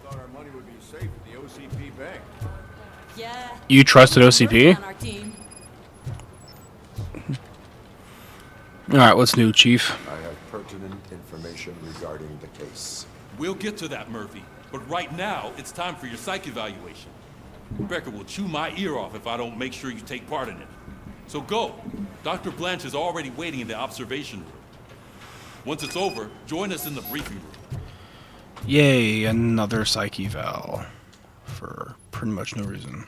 thought our money would be safe at the OCP bank. Yeah. You trusted OCP? On our team. Alright, what's new, Chief? I have pertinent information regarding the case. We'll get to that, Murphy. But right now, it's time for your psych evaluation. Rebecca will chew my ear off if I don't make sure you take part in it. So go. Dr. Blanche is already waiting in the observation room. Once it's over, join us in the briefing room. Yay, another psych eval. For pretty much no reason.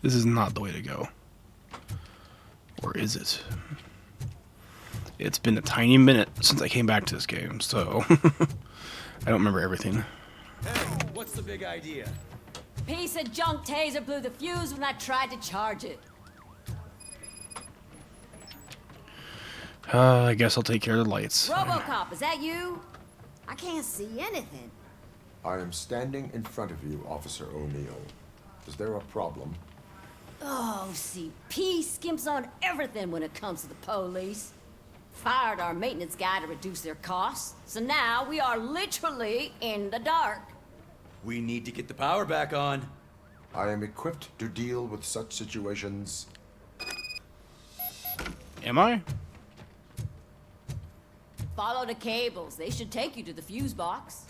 This is not the way to go. Or is it? It's been a tiny minute since I came back to this game, so I don't remember everything. Hey, what's the big idea? Piece of junk taser blew the fuse when I tried to charge it. I guess I'll take care of the lights. Robocop, is that you? I can't see anything. I am standing in front of you, Officer O'Neill. Is there a problem? Oh, CP skimps on everything when it comes to the police. Fired our maintenance guy to reduce their costs, so now we are literally in the dark. We need to get the power back on. I am equipped to deal with such situations. Am I? Follow the cables. They should take you to the fuse box.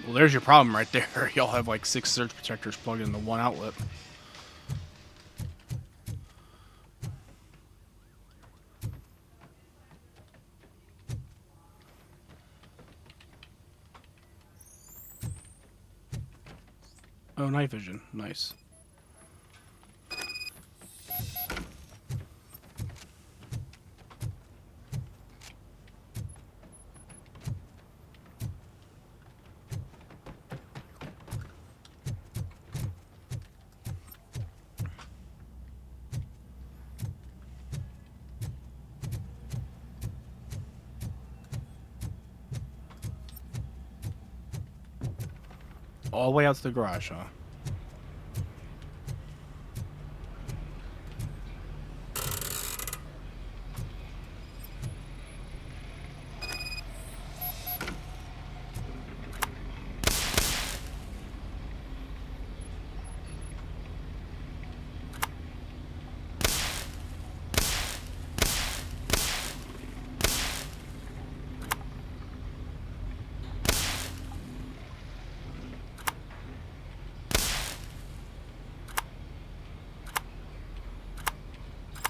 Well, there's your problem right there. Y'all have like 6 surge protectors plugged into one outlet. Oh, night vision. Nice. All the way out to the garage, huh?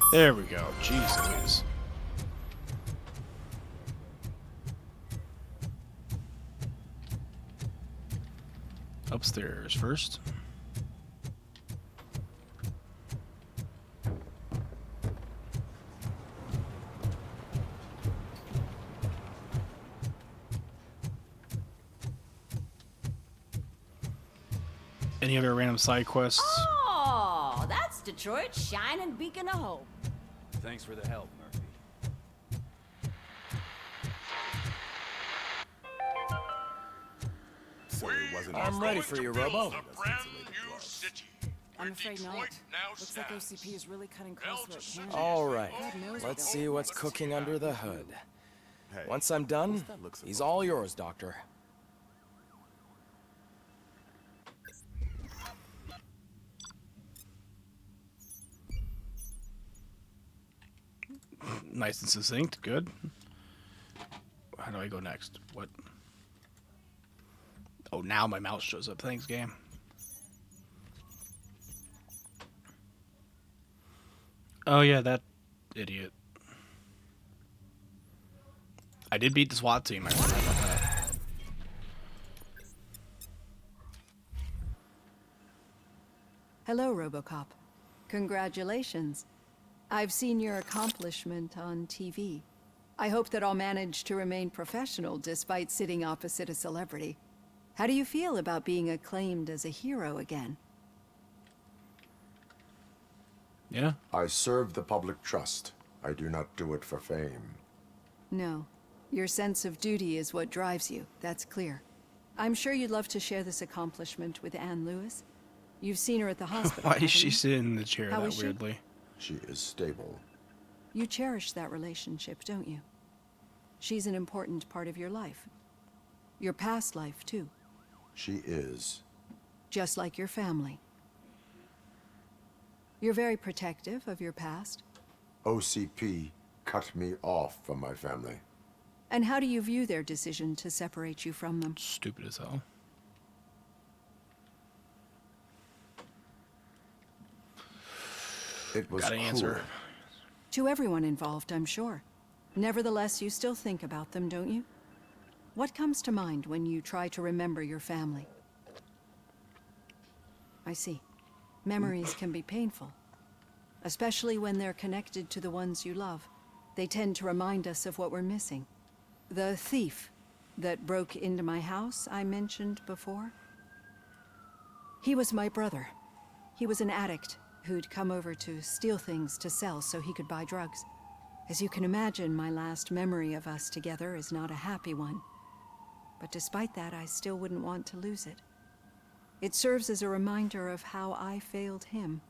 There we go. Jeez Louise. Upstairs first. Any other random side quests? Oh, that's Detroit's shining beacon of hope. Thanks for the help, Murphy. So it wasn't I'm ready for you, Robo. I'm afraid not. Looks like OCP is really cutting close to it. All right, let's see what's cooking under the hood. Once I'm done, he's all yours, Doctor. Nice and succinct. Good. How do I go next? What? Oh, now my mouse shows up. Thanks, game. Oh, yeah, that idiot. I did beat the SWAT team. I forgot about that. Hello, Robocop. Congratulations. I've seen your accomplishment on TV. I hope that I'll manage to remain professional despite sitting opposite a celebrity. How do you feel about being acclaimed as a hero again? Yeah? I serve the public trust. I do not do it for fame. No. Your sense of duty is what drives you, that's clear. I'm sure you'd love to share this accomplishment with Anne Lewis. You've seen her at the hospital. Why is she haven't you? sitting in the chair How that is she? weirdly? She is stable. You cherish that relationship, don't you? She's an important part of your life. Your past life, too. She is. Just like your family. You're very protective of your past. OCP cut me off from my family. And how do you view their decision to separate you from them? Stupid as hell. It was Gotta cruel. answer. To everyone involved, I'm sure. Nevertheless, you still think about them, don't you? What comes to mind when you try to remember your family? I see. Memories can be painful, especially when they're connected to the ones you love. They tend to remind us of what we're missing. The thief that broke into my house I mentioned before? He was my brother. He was an addict who'd come over to steal things to sell so he could buy drugs. As you can imagine, my last memory of us together is not a happy one. But despite that, I still wouldn't want to lose it. It serves as a reminder of how I failed him.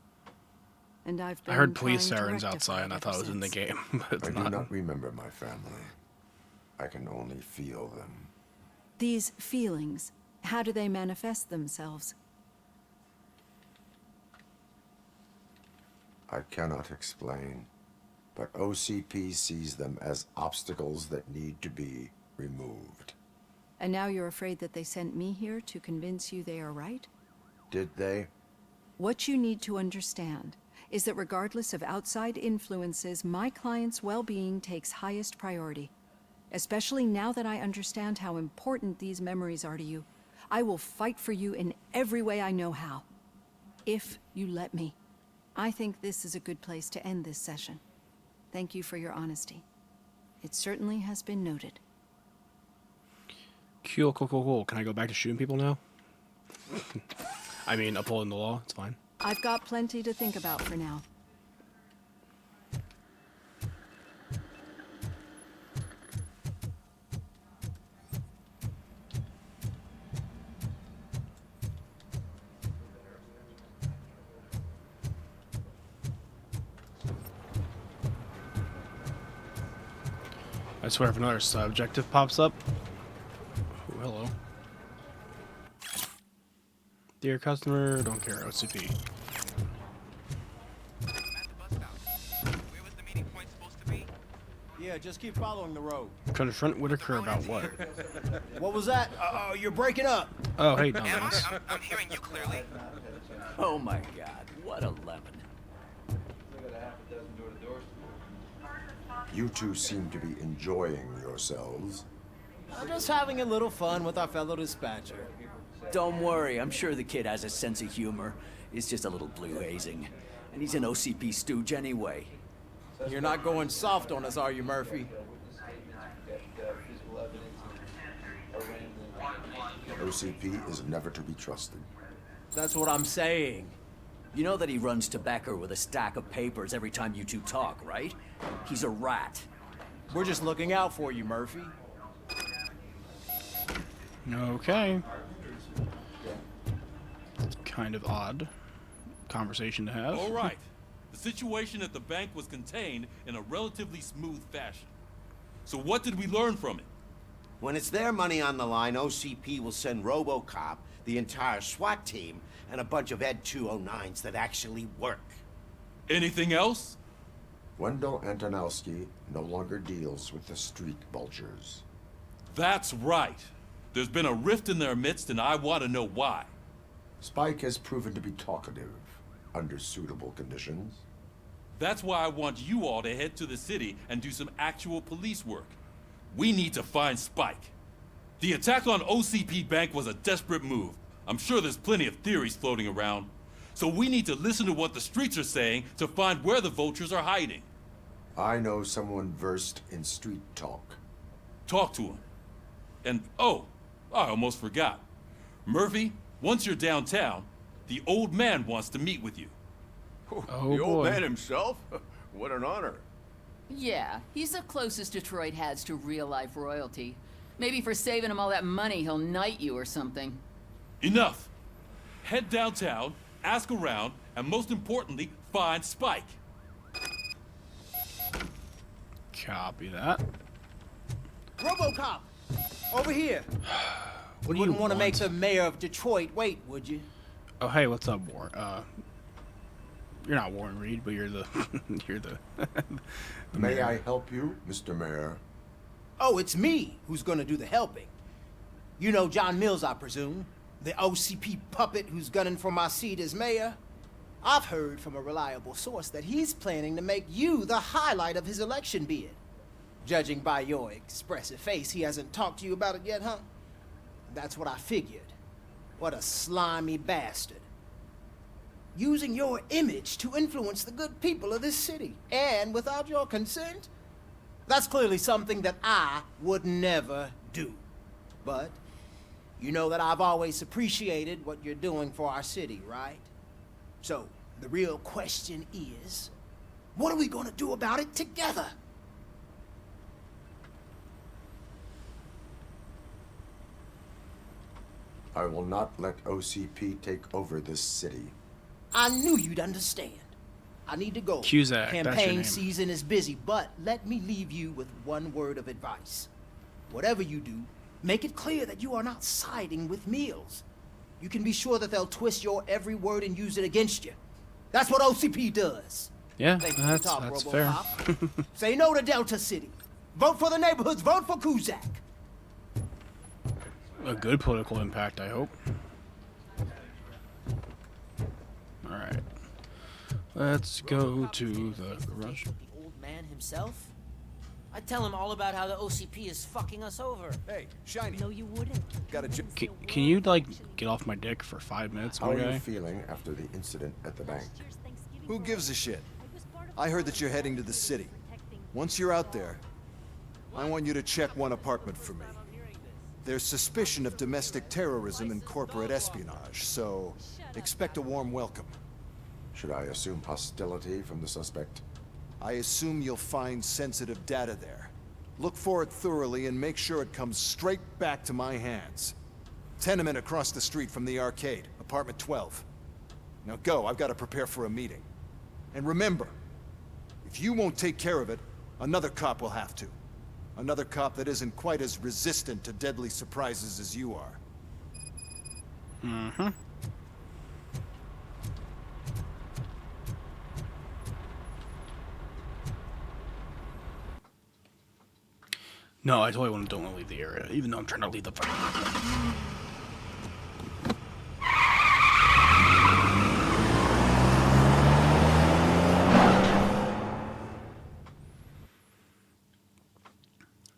And I've been I heard police trying to sirens rectify outside and I ever thought it was in the since. game, but it's I do not. not remember my family. I can only feel them. These feelings, how do they manifest themselves? I cannot explain, but OCP sees them as obstacles that need to be removed. And now you're afraid that they sent me here to convince you they are right? Did they? What you need to understand is that regardless of outside influences, my client's well-being takes highest priority. Especially now that I understand how important these memories are to you. I will fight for you in every way I know how. If you let me. I think this is a good place to end this session. Thank you for your honesty. It certainly has been noted. Cool. Can I go back to shooting people now? I mean, upholding the law. It's fine. I've got plenty to think about for now. I swear if another subjective pops up. Oh, hello. Dear customer, don't care, OCP. Yeah, just keep following the road. Confront Whitaker about what? What was that? Uh-oh, you're breaking up. Oh, hey, dumbass. I'm hearing you clearly. Oh my god, what a lemon. You two seem to be enjoying yourselves. I'm just having a little fun with our fellow dispatcher. Don't worry, I'm sure the kid has a sense of humor. It's just a little blue hazing. And he's an OCP stooge anyway. You're not going soft on us, are you, Murphy? OCP is never to be trusted. That's what I'm saying. You know that he runs tobacco with a stack of papers every time you two talk, right? He's a rat. We're just looking out for you, Murphy. Okay. Kind of odd conversation to have. All right. The situation at the bank was contained in a relatively smooth fashion. So what did we learn from it? When it's their money on the line, OCP will send Robocop, the entire SWAT team, and a bunch of Ed 209s that actually work. Anything else? Wendell Antonowski no longer deals with the street vultures. That's right. There's been a rift in their midst, and I want to know why. Spike has proven to be talkative under suitable conditions. That's why I want you all to head to the city and do some actual police work. We need to find Spike. The attack on OCP Bank was a desperate move. I'm sure there's plenty of theories floating around. So we need to listen to what the streets are saying to find where the vultures are hiding. I know someone versed in street talk. Talk to him. And, oh, I almost forgot. Murphy, once you're downtown, the old man wants to meet with you. Oh, The old boy. man himself? What an honor. Yeah, he's the closest Detroit has to real-life royalty. Maybe for saving him all that money, he'll knight you or something. Enough. Head downtown, ask around, and most importantly, find Spike. Copy that. Robocop! Over here. What do you Wouldn't want to make want? the mayor of Detroit wait, would you? Oh, hey, what's up, Warren? You're not Warren Reed, but you're the you're the. the May mayor. I help you, Mr. Mayor? Oh, it's me who's gonna do the helping. You know John Mills, I presume? The OCP puppet who's gunning for my seat as mayor? I've heard from a reliable source that he's planning to make you the highlight of his election bid. Judging by your expressive face, he hasn't talked to you about it yet, huh? That's what I figured. What a slimy bastard. Using your image to influence the good people of this city, and without your consent? That's clearly something that I would never do. But you know that I've always appreciated what you're doing for our city, right? So, the real question is, what are we gonna do about it together? I will not let OCP take over this city. I knew you'd understand. I need to go. Cusack, that's your Campaign name. season is busy, but let me leave you with one word of advice. Whatever you do, make it clear that you are not siding with Mills. You can be sure that they'll twist your every word and use it against you. That's what OCP does. Yeah, Thank you for the that's talk, fair. Robocop. Say no to Delta City. Vote for the neighborhoods. Vote for Cusack. A good political impact, I hope. All right, let's go to the garage. The old man himself? I'd tell him all about how the OCP is fucking us over. Hey, Shiny. No, you wouldn't. Got a Can you like get off my dick for 5 minutes, How my are guy? you feeling after the incident at the bank? Who gives a shit? I heard that you're heading to the city. Once you're out there, I want you to check one apartment for me. There's suspicion of domestic terrorism and corporate espionage, so expect a warm welcome. Should I assume hostility from the suspect? I assume you'll find sensitive data there. Look for it thoroughly and make sure it comes straight back to my hands. Tenement across the street from the arcade, apartment 12. Now go, I've got to prepare for a meeting. And remember, if you won't take care of it, another cop will have to. Another cop that isn't quite as resistant to deadly surprises as you are. Mm-hmm. No, I totally don't want to leave the area, even though I'm trying to leave the fight.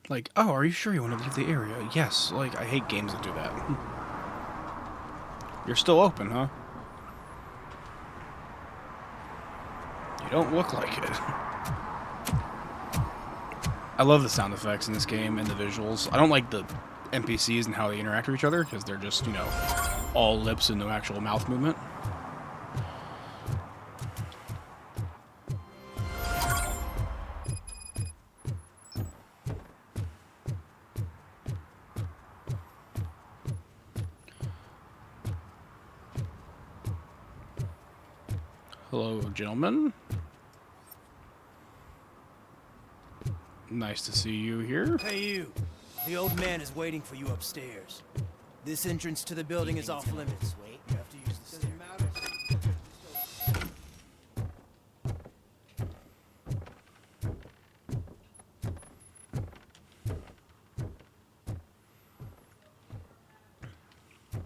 Like, oh, are you sure you want to leave the area? Yes, like, I hate games that do that. You're still open, huh? You don't look like it. I love the sound effects in this game and the visuals. I don't like the NPCs and how they interact with each other, because they're just, you know, all lips and no actual mouth movement. Hello, gentlemen. Nice to see you here. Hey, you. The old man is waiting for you upstairs. This entrance to the building is off limits. You have to use the stairs.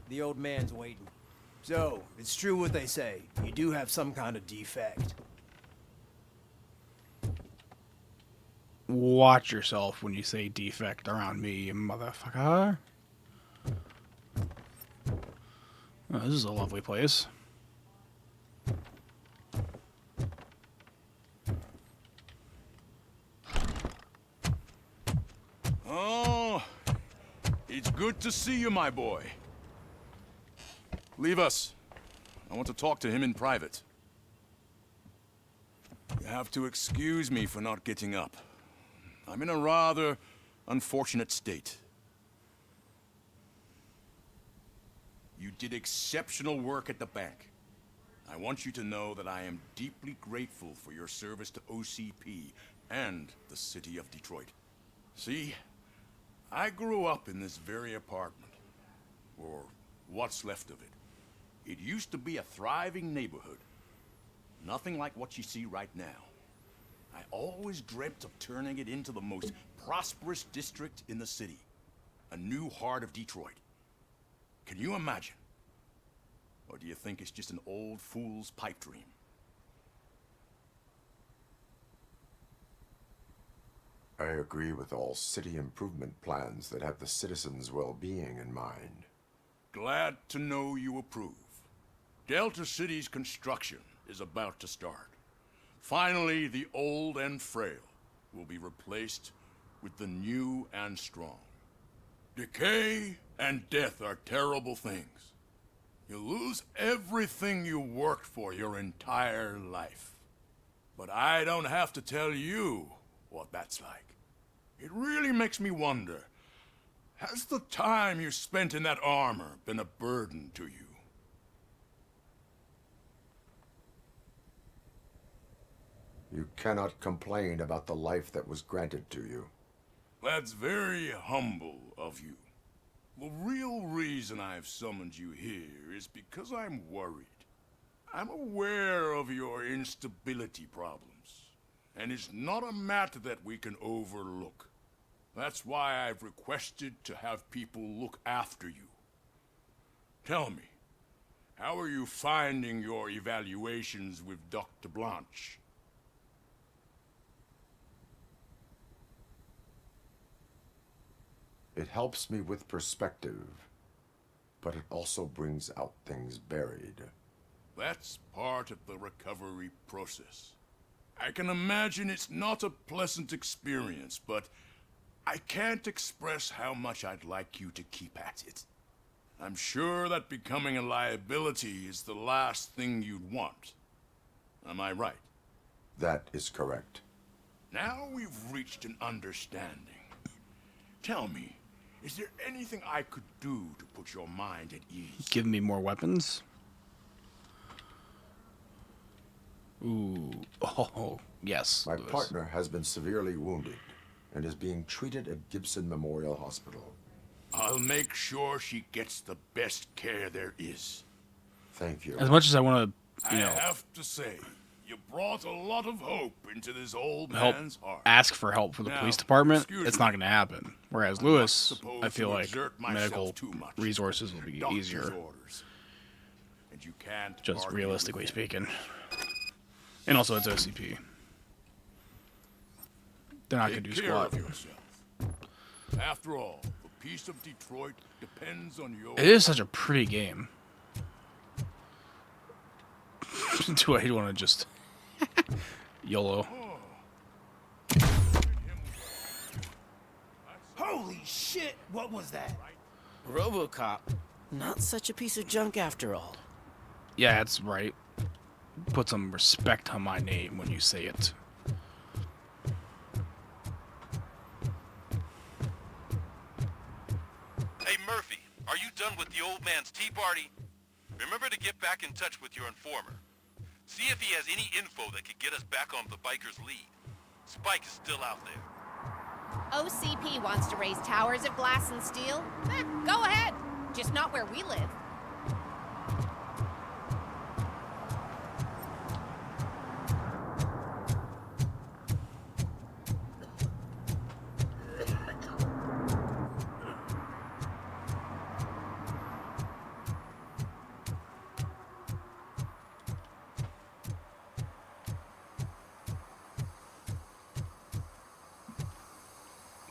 The old man's waiting. So, it's true what they say. You do have some kind of defect. Watch yourself when you say defect around me, you motherfucker. Oh, this is a lovely place. Oh, it's good to see you, my boy. Leave us. I want to talk to him in private. You have to excuse me for not getting up. I'm in a rather unfortunate state. You did exceptional work at the bank. I want you to know that I am deeply grateful for your service to OCP and the city of Detroit. See? I grew up in this very apartment, or what's left of it. It used to be a thriving neighborhood. Nothing like what you see right now. I always dreamt of turning it into the most prosperous district in the city. A new heart of Detroit. Can you imagine? Or do you think it's just an old fool's pipe dream? I agree with all city improvement plans that have the citizens' well-being in mind. Glad to know you approve. Delta City's construction is about to start. Finally, the old and frail will be replaced with the new and strong. Decay and death are terrible things. You lose everything you worked for your entire life. But I don't have to tell you what that's like. It really makes me wonder, has the time you spent in that armor been a burden to you? You cannot complain about the life that was granted to you. That's very humble of you. The real reason I've summoned you here is because I'm worried. I'm aware of your instability problems, and it's not a matter that we can overlook. That's why I've requested to have people look after you. Tell me, how are you finding your evaluations with Dr. Blanche? It helps me with perspective, but it also brings out things buried. That's part of the recovery process. I can imagine it's not a pleasant experience, but I can't express how much I'd like you to keep at it. I'm sure that becoming a liability is the last thing you'd want. Am I right? That is correct. Now we've reached an understanding. Tell me, is there anything I could do to put your mind at ease? Give me more weapons. Ooh. Oh, yes. My partner has been severely wounded and is being treated at Gibson Memorial Hospital. I'll make sure she gets the best care there is. Thank you. As much as I want to, I have to say, you brought a lot of hope into this old help man's heart. ask for help for the police department, it's not going to happen. Whereas Lewis, I feel like medical resources will be easier. And you can't just argue realistically with them. speaking. And also it's OCP. They're not going to do Take care squat. of yourself. After all, the peace of Detroit depends on your... It is such a pretty game. Do I want to just YOLO? Holy shit, what was that? Robocop. Not such a piece of junk after all. Yeah, that's right. Put some respect on my name when you say it. Hey, Murphy, are you done with the old man's tea party? Remember to get back in touch with your informer. See if he has any info that could get us back on the biker's lead. Spike is still out there. OCP wants to raise towers of glass and steel? Go ahead. Just not where we live.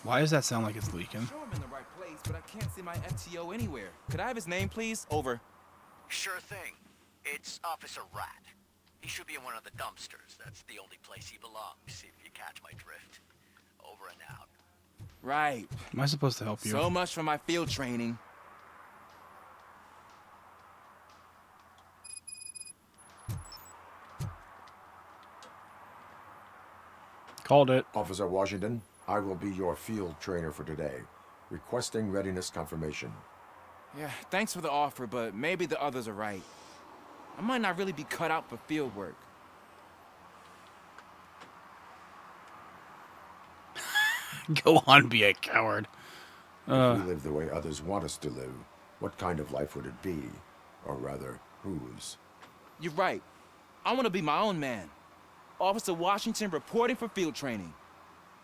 Why does that sound like it's leaking? Sure, I'm in the right place, but I can't see my FTO anywhere. Could I have his name, please? Over. Sure thing. It's Officer Rat. He should be in one of the dumpsters. That's the only place he belongs, if you catch my drift. Over and out. Right. Am I supposed to help you? So much for my field training. Called it. Officer Washington, I will be your field trainer for today. Requesting readiness confirmation. Yeah, thanks for the offer, but maybe the others are right. I might not really be cut out for field work. Go on, be a coward. If we live the way others want us to live, what kind of life would it be? Or rather, whose? You're right. I want to be my own man. Officer Washington reporting for field training.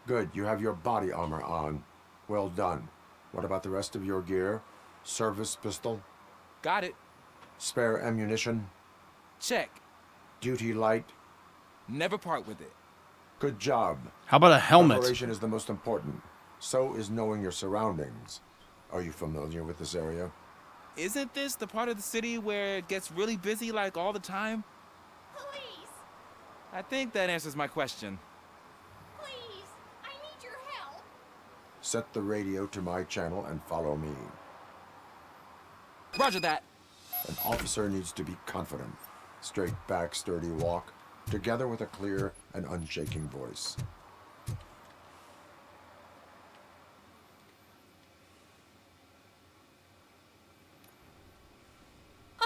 Good, you have your body armor on. Well done. What about the rest of your gear? Service pistol? Got it. Spare ammunition? Check. Duty light? Never part with it. Good job. How about a helmet? Preparation is the most important. So is knowing your surroundings. Are you familiar with this area? Isn't this the part of the city where it gets really busy like all the time? Please, I think that answers my question. please, I need your help. Set the radio to my channel and follow me. Roger that. An officer needs to be confident. Straight back, sturdy walk, together with a clear and unshaking voice.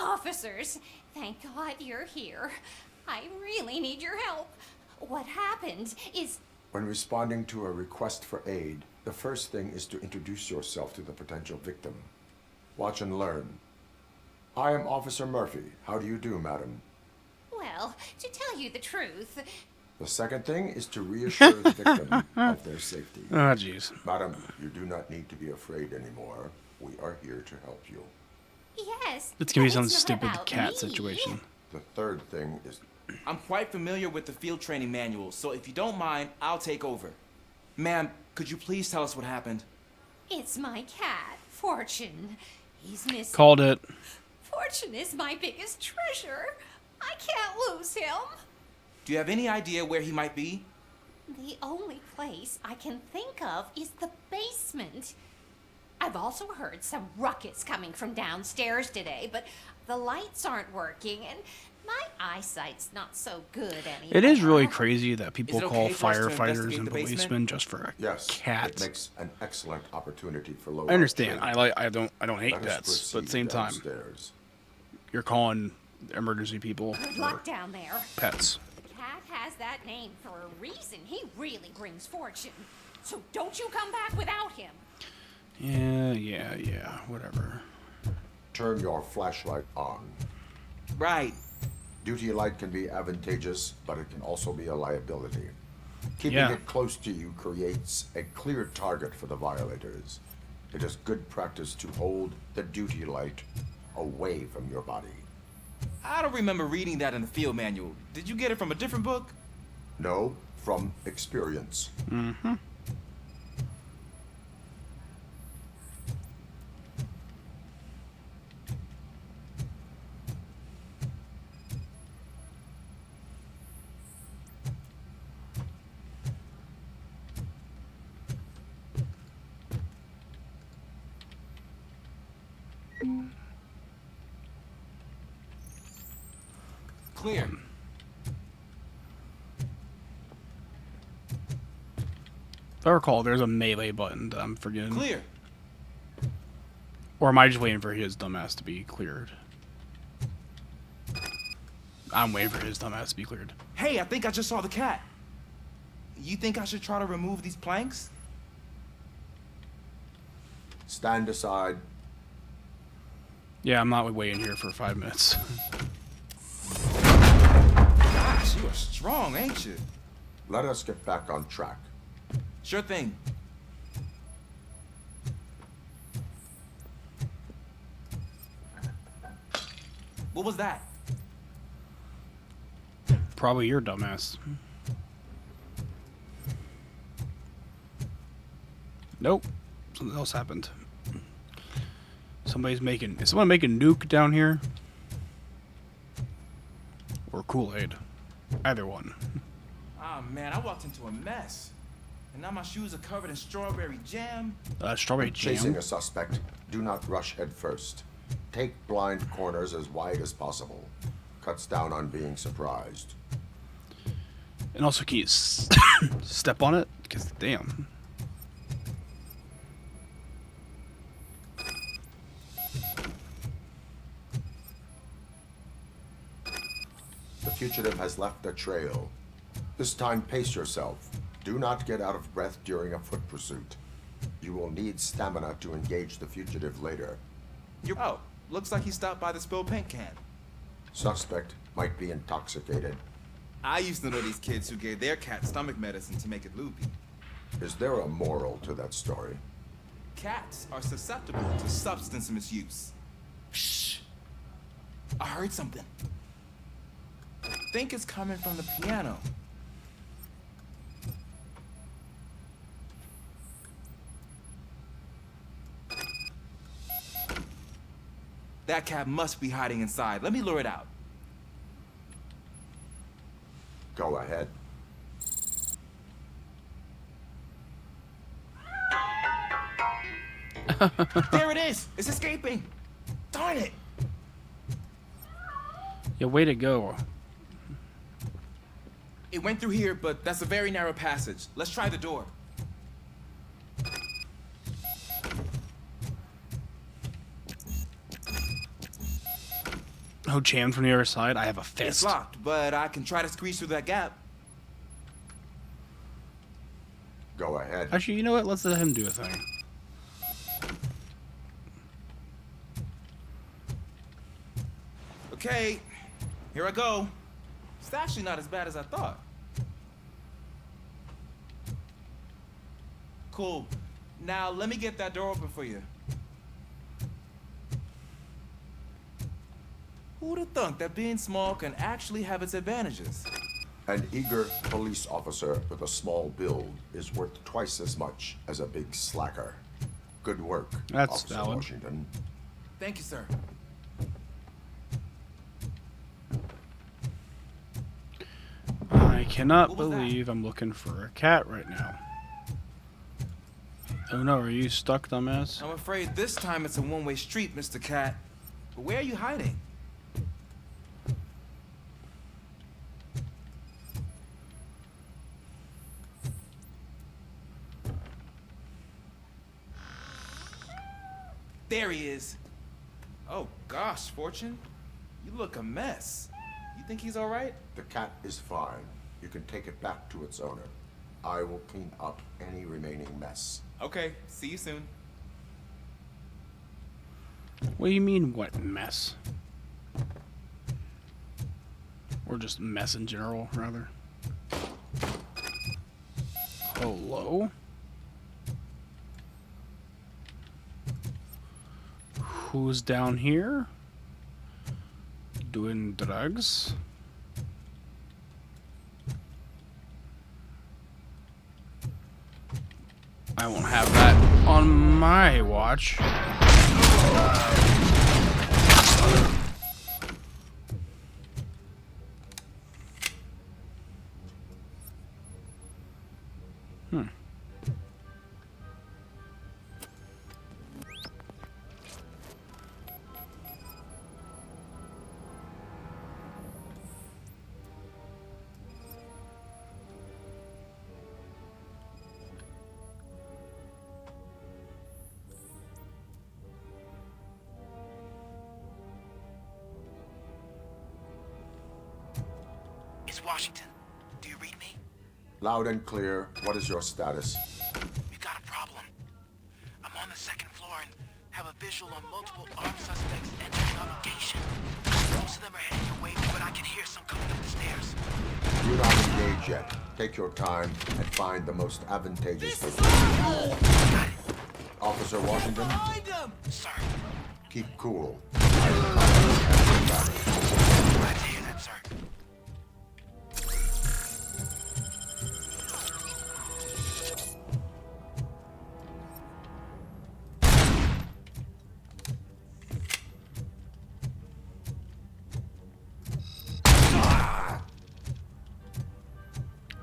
Officers, thank God you're here. I really need your help. What happened is... When responding to a request for aid, the first thing is to introduce yourself to the potential victim. Watch and learn. I am Officer Murphy. How do you do, madam? Well, to tell you the truth... The second thing is to reassure the victim of their safety. Oh, jeez. Madam, you do not need to be afraid anymore. We are here to help you. Yes, It's gonna be but some it's not stupid about cat me. situation. The third thing is... I'm quite familiar with the field training manual, so if you don't mind, I'll take over. Ma'am, could you please tell us what happened? It's my cat, Fortune. He's missing. Called it. Fortune is my biggest treasure. I can't lose him. Do you have any idea where he might be? The only place I can think of is the basement. I've also heard some ruckus coming from downstairs today, but the lights aren't working and my eyesight's not so good anymore. It is really crazy that people Is it call okay for us to firefighters investigate and the basement? policemen just for a Yes, cat. it makes an excellent opportunity for low. I understand. I don't hate Let us pets, but at the proceed same time, downstairs. you're calling emergency people Good for luck down there. pets. Cat has that name for a reason. He really brings fortune. So don't you come back without him. Yeah, whatever. Turn your flashlight on. Right. Duty light can be advantageous, but it can also be a liability. Keeping Yeah. it close to you creates a clear target for the violators. It is good practice to hold the duty light away from your body. I don't remember reading that in the field manual. Did you get it from a different book? No, from experience. Mm-hmm. Clear. If I recall, there's a melee button that I'm forgetting. Clear. Or am I just waiting for his dumbass to be cleared? I'm waiting for his dumbass to be cleared. Hey, I think I just saw the cat. You think I should try to remove these planks? Stand aside. Yeah, I'm not waiting here for 5 minutes. Gosh, you are strong, ain't you? Let us get back on track. Sure thing. What was that? Probably your dumbass. Nope. Something else happened. Is someone making nuke down here? Or Kool-Aid? Either one. Ah, man, I walked into a mess. And now my shoes are covered in strawberry jam. Strawberry jam. Chasing a suspect, do not rush head first. Take blind corners as wide as possible. Cuts down on being surprised. And also, can you step on it? Because, damn. The fugitive has left a trail. This time, pace yourself. Do not get out of breath during a foot pursuit. You will need stamina to engage the fugitive later. You're out. Looks like he stopped by the spilled paint can. Suspect might be intoxicated. I used to know these kids who gave their cat stomach medicine to make it loopy. Is there a moral to that story? Cats are susceptible to substance misuse. Shh! I heard something. I think it's coming from the piano. That cat must be hiding inside. Let me lure it out. Go ahead. There it is! It's escaping! Darn it! Yeah, way to go. It went through here, but that's a very narrow passage. Let's try the door. Oh, jammed from the other side? I have a fist. It's locked, but I can try to squeeze through that gap. Go ahead. Actually, you know what? Let's let him do a thing. Okay, here I go. It's actually not as bad as I thought. Cool. Now let me get that door open for you. Who'd have thunk that being small can actually have its advantages? An eager police officer with a small build is worth twice as much as a big slacker. Good work, That's Officer valid. Washington. Thank you, sir. I cannot believe I'm looking for a cat right now. Oh no, are you stuck, dumbass? I'm afraid this time it's a one-way street, Mr. Cat. But where are you hiding? There he is. Oh gosh, Fortune. You look a mess. You think he's all right? The cat is fine. You can take it back to its owner. I will clean up any remaining mess. Okay, see you soon. What do you mean, what mess? Or just mess in general, rather. Hello? Who's down here? Doing drugs? I won't have that on my watch. It's Washington. Do you read me? Loud and clear. What is your status? We got a problem. I'm on the second floor and have a visual on multiple armed suspects entering our location. Most of them are heading your way, but I can hear some coming up the stairs. Do not engage yet. Take your time and find the most advantageous route. Officer Washington? Sir. Keep cool. Glad to hear that, sir.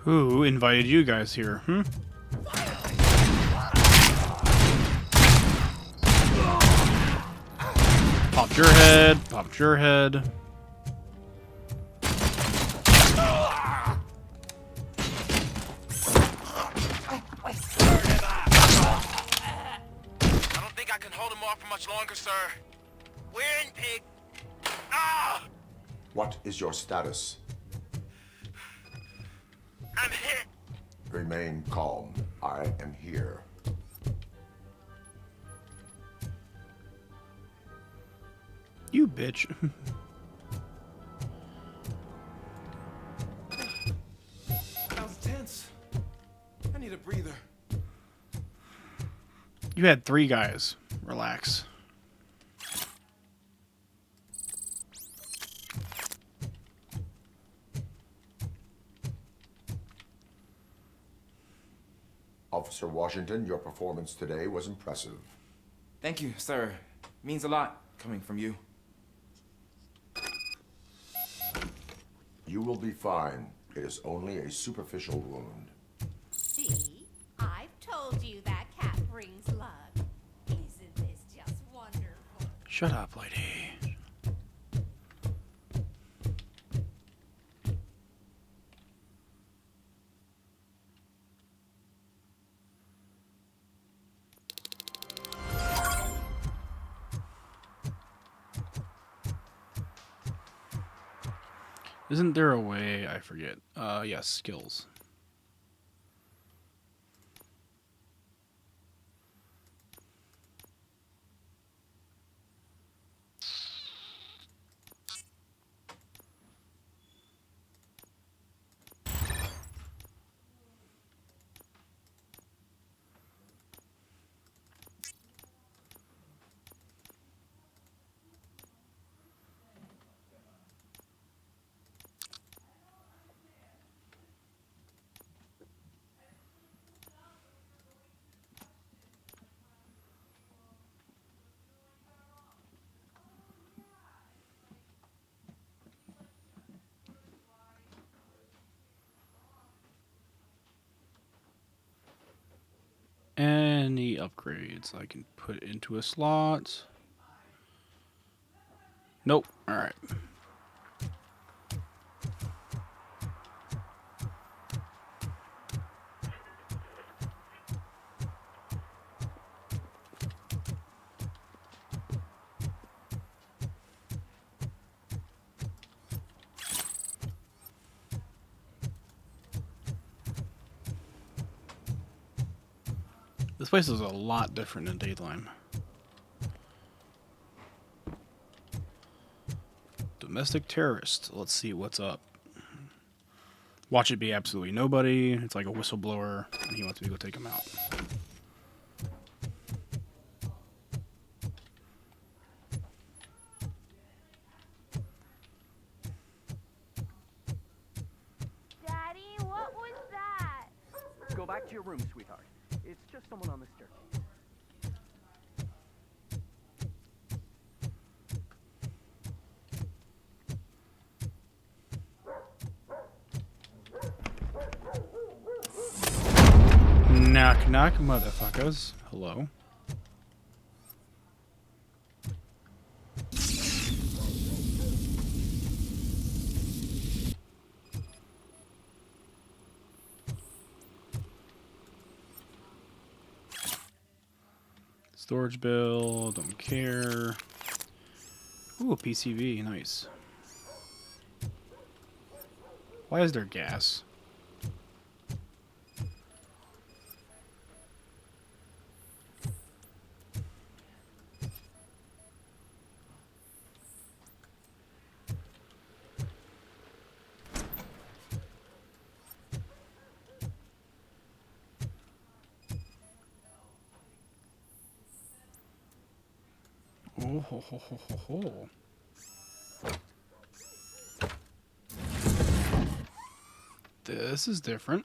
Who invited you guys here, hmm? Popped your head, popped your head. I don't think I can hold him off for much longer, sir. We're in, pig. Ah! What is your status? I'm hit. Remain calm. I am here. You bitch. That was tense. I need a breather. You had 3 guys. Relax. Officer Washington, your performance today was impressive. Thank you, sir. Means a lot coming from you. You will be fine. It is only a superficial wound. See? I've told you that cat brings luck. Isn't this just wonderful? Shut up, lady. Isn't there a way? I forget. Yes, skills. Any upgrades I can put into a slot? Nope. All right. This place is a lot different in daytime. Domestic terrorist. Let's see what's up. Watch it be absolutely nobody. It's like a whistleblower, and he wants me to go take him out. Daddy, what was that? Go back to your room, sweetheart. It's just someone on the staircase. Knock, knock, motherfuckers. Hello. Storage bill, don't care. Ooh, a PCV, nice. Why is there gas? Oh, ho, ho, ho, ho, ho. This is different.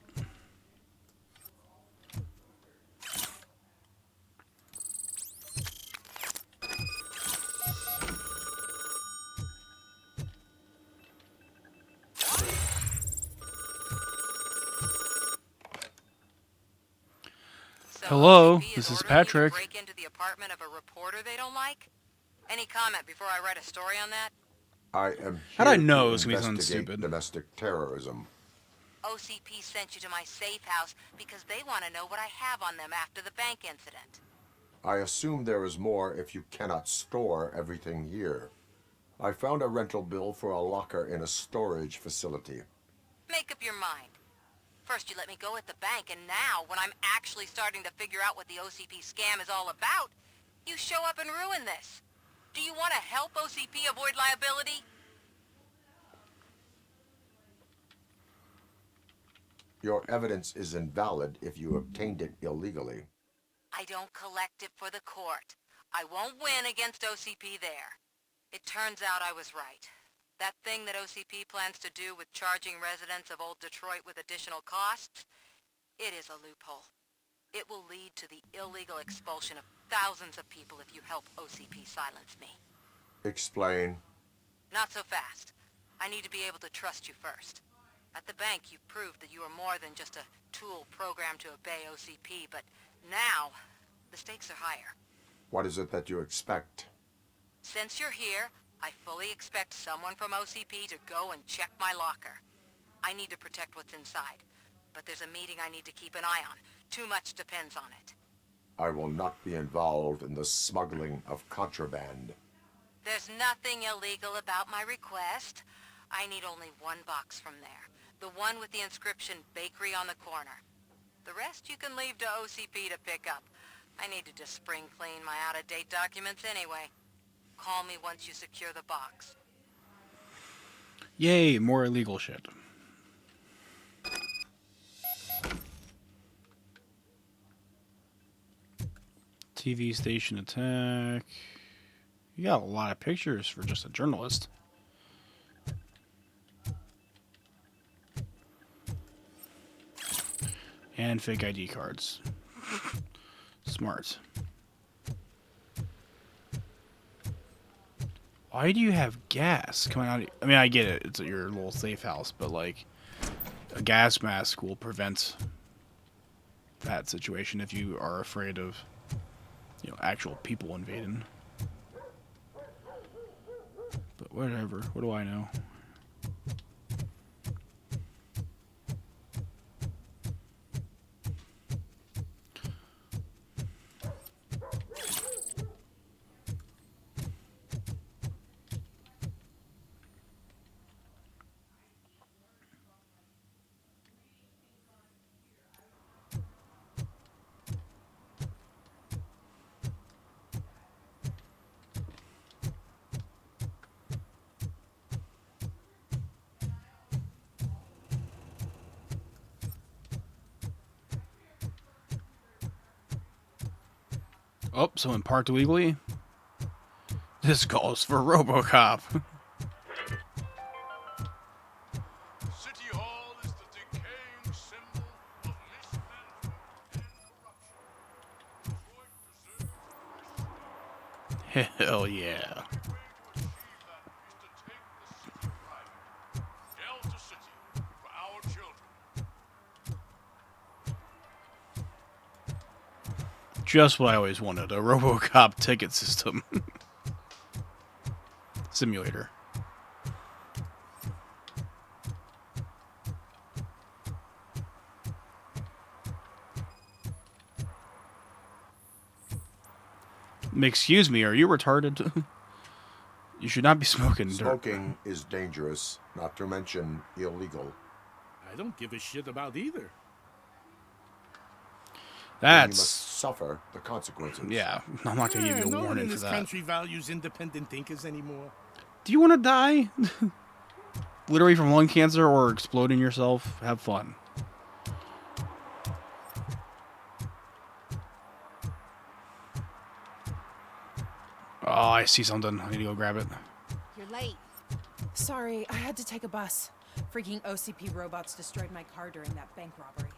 Hello, this is Patrick. Break into the apartment of a reporter they don't like? Any comment before I write a story on that? I am How'd I here know to it was gonna be something investigate stupid? domestic terrorism. OCP sent you to my safe house because they want to know what I have on them after the bank incident. I assume there is more if you cannot store everything here. I found a rental bill for a locker in a storage facility. Make up your mind. First you let me go at the bank, and now, when I'm actually starting to figure out what the OCP scam is all about, you show up and ruin this. Do you want to help OCP avoid liability? Your evidence is invalid if you obtained it illegally. I don't collect it for the court. I won't win against OCP there. It turns out I was right. That thing that OCP plans to do with charging residents of Old Detroit with additional costs, it is a loophole. It will lead to the illegal expulsion of thousands of people if you help OCP silence me. Explain. Not so fast. I need to be able to trust you first. At the bank, you proved that you are more than just a tool programmed to obey OCP, but now, the stakes are higher. What is it that you expect? Since you're here, I fully expect someone from OCP to go and check my locker. I need to protect what's inside, but there's a meeting I need to keep an eye on. Too much depends on it. I will not be involved in the smuggling of contraband. There's nothing illegal about my request. I need only one box from there. The one with the inscription Bakery on the corner. The rest you can leave to OCP to pick up. I need to just spring clean my out-of-date documents anyway. Call me once you secure the box. Yay, more illegal shit. TV station attack. You got a lot of pictures for just a journalist. And fake ID cards. Smart. Why do you have gas coming out? I mean, I get it. It's your little safe house, but like a gas mask will prevent that situation if you are afraid of, you know, actual people invading. But whatever. What do I know? Oh, someone parked illegally? This calls for Robocop. City Hall is the decaying symbol of mismanagement and corruption. Hell yeah. Delta City, for our children. Just what I always wanted, a Robocop ticket system. Simulator. Excuse me, are you retarded? You should not be smoking dirt. Smoking is dangerous, not to mention illegal. I don't give a shit about either. Then you must suffer the consequences. Yeah, I'm not going to give you a no one warning in for this that. country values independent thinkers anymore. Do you want to die? Literally from lung cancer or exploding yourself? Have fun. Oh, I see something. I need to go grab it. You're late. Sorry, I had to take a bus. Freaking OCP robots destroyed my car during that bank robbery.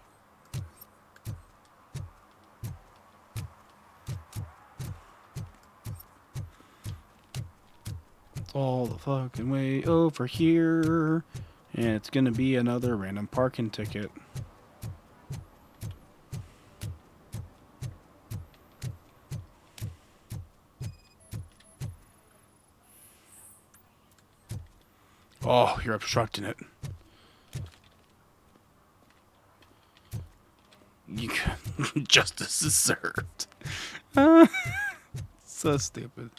It's all the fucking way over here. And it's gonna be another random parking ticket. Oh, you're obstructing it. You justice is served. So stupid.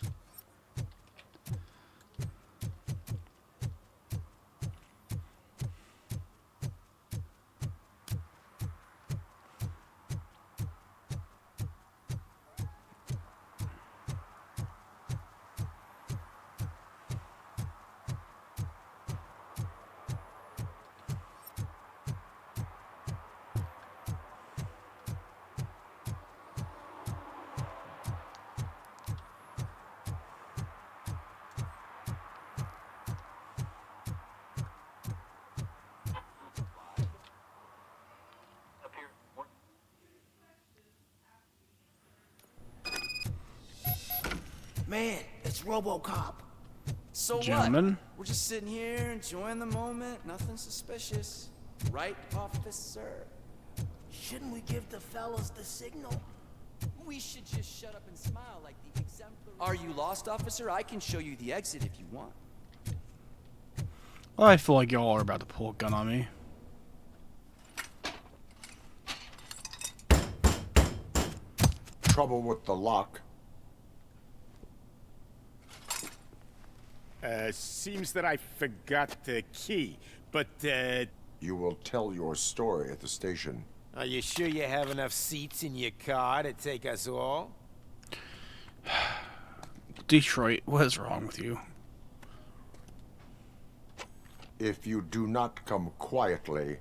Man, it's Robocop. So Gentlemen. what? We're just sitting here enjoying the moment. Nothing suspicious. Right, officer? Shouldn't we give the fellas the signal? We should just shut up and smile like the exemplary... Are you lost, officer? I can show you the exit if you want. Well, I feel like y'all are about to pull a gun on me. Trouble with the lock. Seems that I forgot the key, but, You will tell your story at the station. Are you sure you have enough seats in your car to take us all? Detroit, what is wrong with you? If you do not come quietly,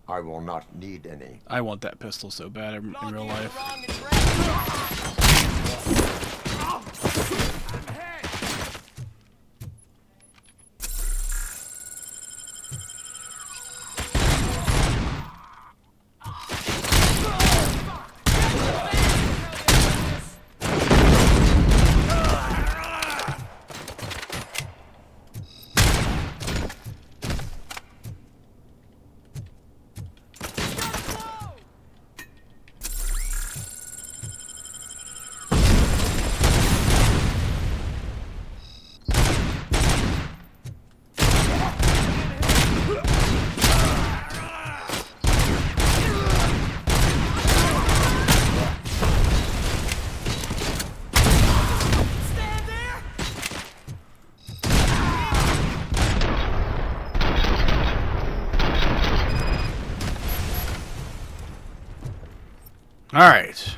I will not need any. I want that pistol so bad in real life. Alright.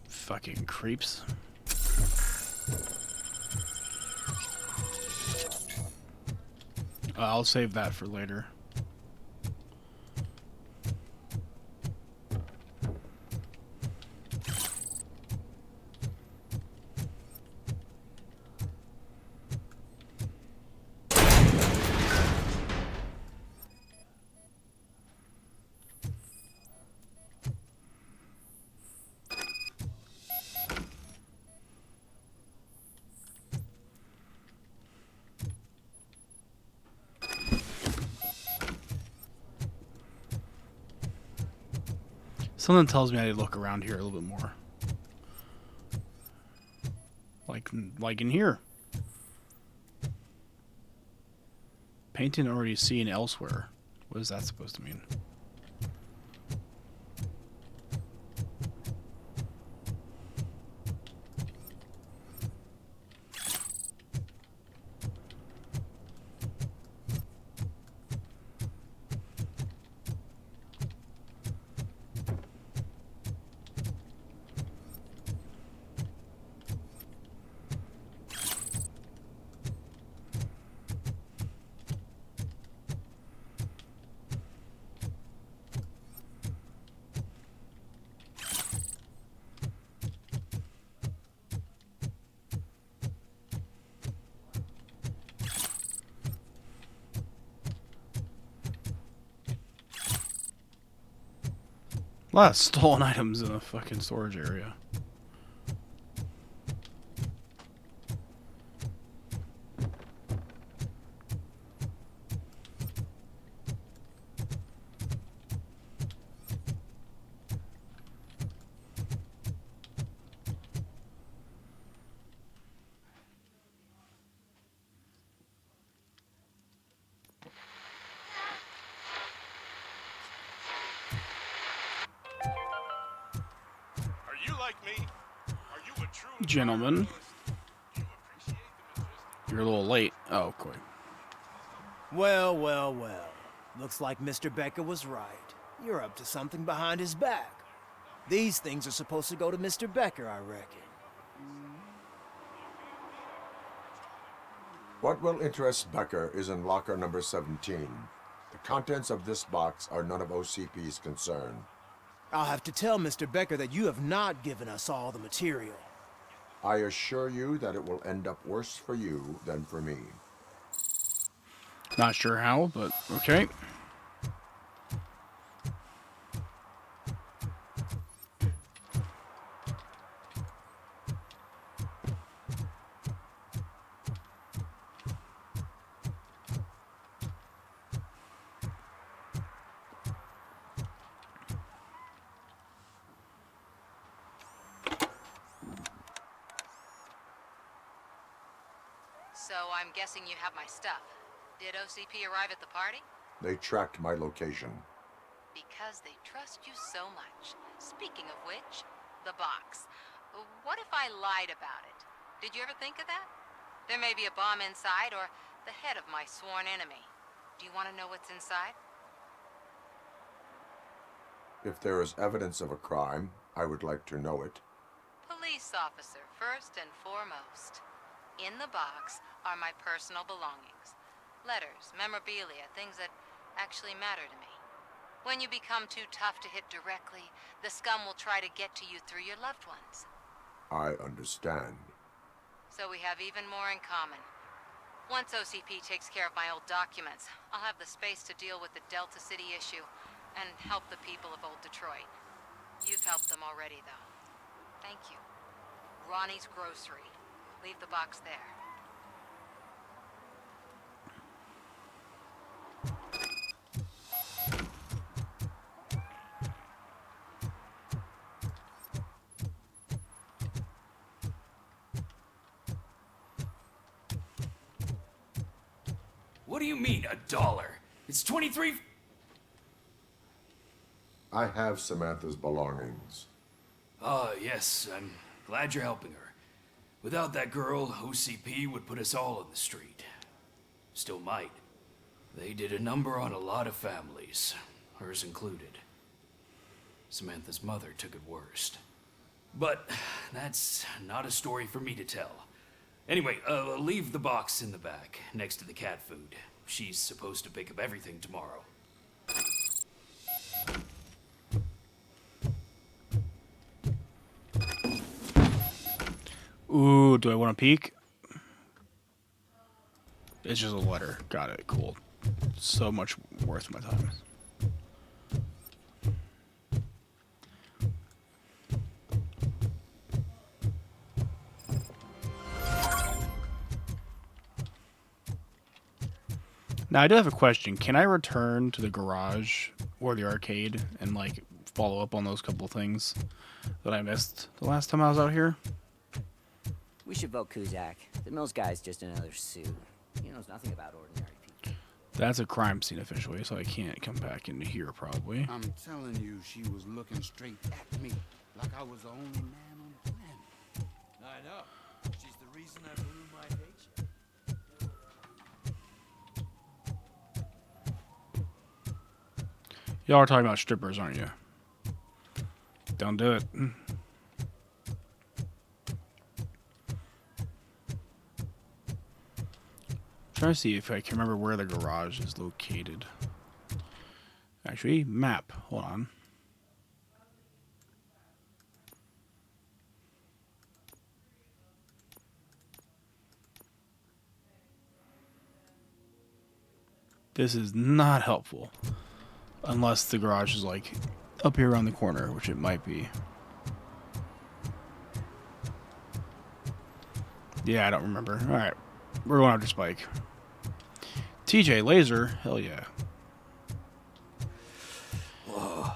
Fucking creeps. I'll save that for later. Something tells me I need to look around here a little bit more. Like in here. Painting already seen elsewhere. What is that supposed to mean? A lot of stolen items in the fucking storage area. Gentlemen, you're a little late. Oh, quick. Well, well, well. Looks like Mr. Becker was right. You're up to something behind his back. These things are supposed to go to Mr. Becker, I reckon. What will interest Becker is in locker number 17. The contents of this box are none of OCP's concern. I'll have to tell Mr. Becker that you have not given us all the material. I assure you that it will end up worse for you than for me. Not sure how, but okay. So I'm guessing you have my stuff. Did OCP arrive at the party? They tracked my location. Because they trust you so much. Speaking of which, the box. What if I lied about it? Did you ever think of that? There may be a bomb inside, or the head of my sworn enemy. Do you want to know what's inside? If there is evidence of a crime, I would like to know it. Police officer, first and foremost. In the box are my personal belongings. Letters, memorabilia, things that actually matter to me. When you become too tough to hit directly, the scum will try to get to you through your loved ones. I understand. So we have even more in common. Once OCP takes care of my old documents, I'll have the space to deal with the Delta City issue and help the people of Old Detroit. You've helped them already, though. Thank you. Ronnie's Grocery. Leave the box there. What do you mean, $1? It's 23. I have Samantha's belongings. Yes, I'm glad you're helping her. Without that girl, OCP would put us all in the street. Still might. They did a number on a lot of families, hers included. Samantha's mother took it worst. But that's not a story for me to tell. Anyway, leave the box in the back, next to the cat food. She's supposed to pick up everything tomorrow. Ooh, do I want to peek? It's just a letter. Got it. Cool. So much worth my time. Now, I do have a question. Can I return to the garage or the arcade and, like, follow up on those couple things that I missed the last time I was out here? We should vote Kuzak. The Mills guy's just another suit. He knows nothing about ordinary people. That's a crime scene officially, so I can't come back into here, probably. I'm telling you, she was looking straight at me, like I was the only man on the planet. I know. She's the reason I blew my paycheck. Y'all are talking about strippers, aren't you? Don't do it. Trying to see if I can remember where the garage is located. Actually, map. Hold on. This is not helpful. Unless the garage is like up here around the corner, which it might be. Yeah, I don't remember. Alright. We're going after Spike. TJ Laser? Hell yeah. Whoa.